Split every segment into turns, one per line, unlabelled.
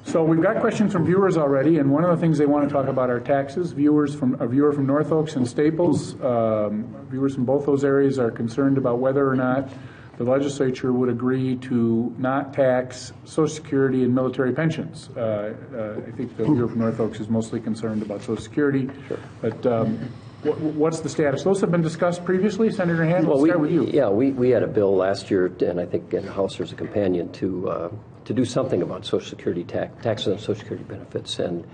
So we've got questions from viewers already, and one of the things they want to talk about are taxes. A viewer from North Oaks and Staples, viewers from both those areas are concerned about whether or not the legislature would agree to not tax Social Security and military pensions. I think the viewer from North Oaks is mostly concerned about Social Security, sure. But what's the status? Those have been discussed previously. Senator Hand, we'll start with you.
Yeah, we had a bill last year, and I think in the House there's a companion to do something about Social Security taxes on Social Security benefits. And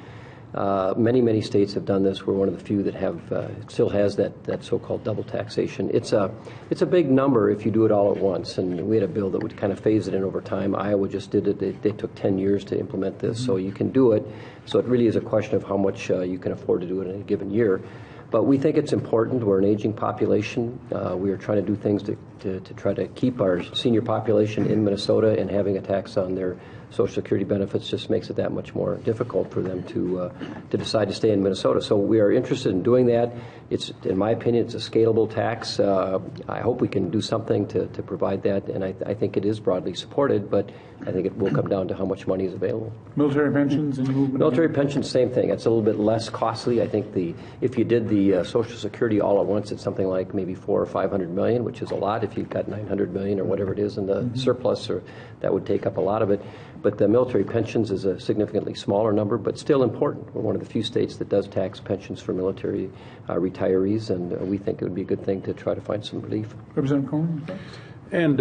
many states have done this. We're one of the few that have still has that so-called double taxation. It's a big number if you do it all at once. And we had a bill that would kind of phase it in over time. Iowa just did it. They took 10 years to implement this, so you can do it. So it really is a question of how much you can afford to do it in a given year. But we think it's important. We're an aging population. We are trying to do things to try to keep our senior population in Minnesota, and having a tax on their Social Security benefits just makes it that much more difficult for them to decide to stay in Minnesota. So we are interested in doing that. It's, in my opinion, it's a scalable tax. I hope we can do something to provide that, and I think it is broadly supported, but I think it will come down to how much money is available.
Military pensions and movement?
Military pensions, same thing. It's a little bit less costly. I think if you did the Social Security all at once, it's something like maybe $400 or $500 million, which is a lot. If you've got $900 million or whatever it is in the surplus, or that would take up a lot of it. But the military pensions is a significantly smaller number, but still important. We're one of the few states that does tax pensions for military retirees, and we think it would be a good thing to try to find some relief.
Representative Cohen?
And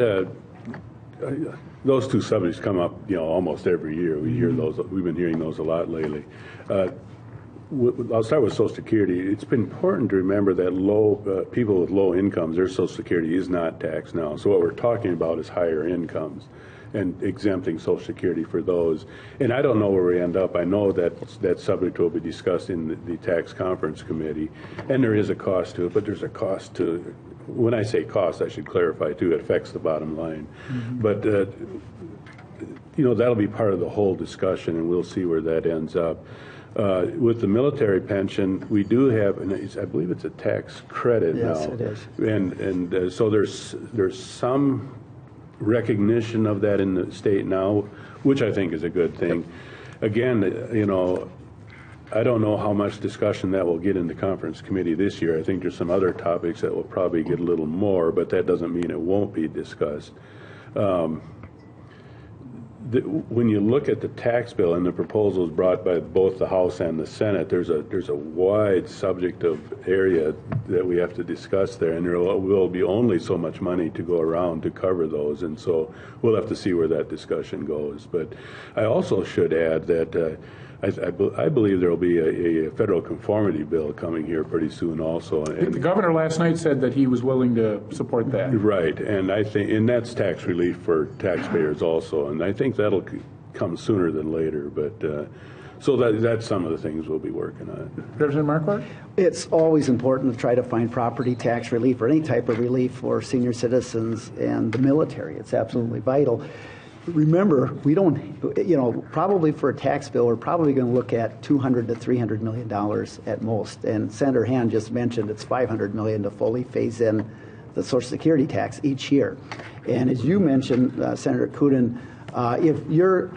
those two subjects come up, almost every year. We hear those. We've been hearing those a lot lately. I'll start with Social Security. It's been important to remember that people with low incomes, their Social Security is not taxed now. So what we're talking about is higher incomes and exempting Social Security for those. And I don't know where we end up. I know that subject will be discussed in the Tax Conference Committee, and there is a cost to it, but there's a cost to it. When I say cost, I should clarify, too, it affects the bottom line. But, that'll be part of the whole discussion, and we'll see where that ends up. With the military pension, we do have, and I believe it's a tax credit now.
Yes, it is.
And so there's some recognition of that in the state now, which I think is a good thing. Again, I don't know how much discussion that will get in the conference committee this year. I think there's some other topics that will probably get a little more, but that doesn't mean it won't be discussed. When you look at the tax bill and the proposals brought by both the House and the Senate, there's a wide subject of area that we have to discuss there, and there will be only so much money to go around to cover those, and so we'll have to see where that discussion goes. But I also should add that I believe there will be a federal conformity bill coming here pretty soon also.
And the governor last night said that he was willing to support that.
Right, and that's tax relief for taxpayers also, and I think that'll come sooner than later. But so that's some of the things we'll be working on.
Representative Marquardt?
It's always important to try to find property tax relief or any type of relief for senior citizens and the military. It's absolutely vital. Remember, we don't, probably for a tax bill, we're probably going to look at $200 to $300 million at most. And Senator Hand just mentioned it's $500 million to fully phase in the Social Security tax each year. And as you mentioned, Senator Kudin, if you're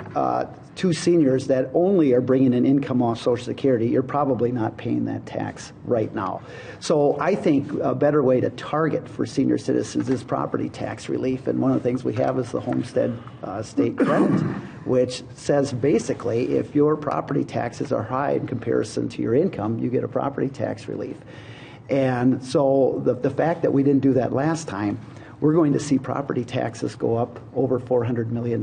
two seniors that only are bringing an income off Social Security, you're probably not paying that tax right now. So I think a better way to target for senior citizens is property tax relief. And one of the things we have is the Homestead State Credit, which says basically if your property taxes are high in comparison to your income, you get a property tax relief. And so the fact that we didn't do that last time, we're going to see property taxes go up over $400 million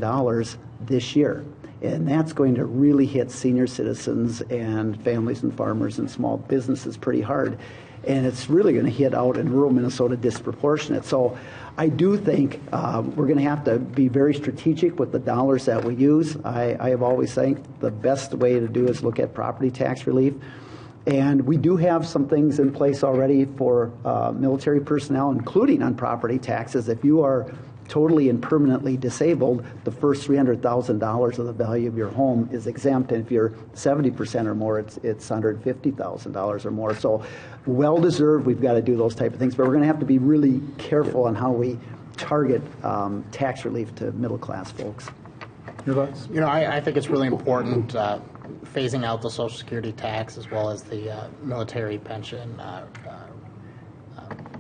this year. And that's going to really hit senior citizens and families and farmers and small businesses pretty hard. And it's really going to hit out in rural Minnesota disproportionate. So I do think we're going to have to be very strategic with the dollars that we use. I have always think the best way to do is look at property tax relief. And we do have some things in place already for military personnel, including on property taxes. If you are totally and permanently disabled, the first $300,000 of the value of your home is exempt. And if you're 70% or more, it's $150,000 or more. So well-deserved, we've got to do those type of things. But we're going to have to be really careful on how we target tax relief to middle-class folks.
Your thoughts?
I think it's really important phasing out the Social Security tax as well as the military pension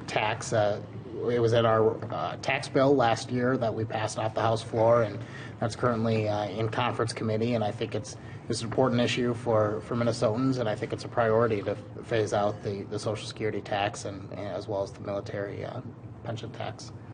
tax. It was at our tax bill last year that we passed off the House floor, and that's currently in conference committee. And I think it's an important issue for Minnesotans, and I think it's a priority to phase out the Social Security tax and as well as the military pension tax.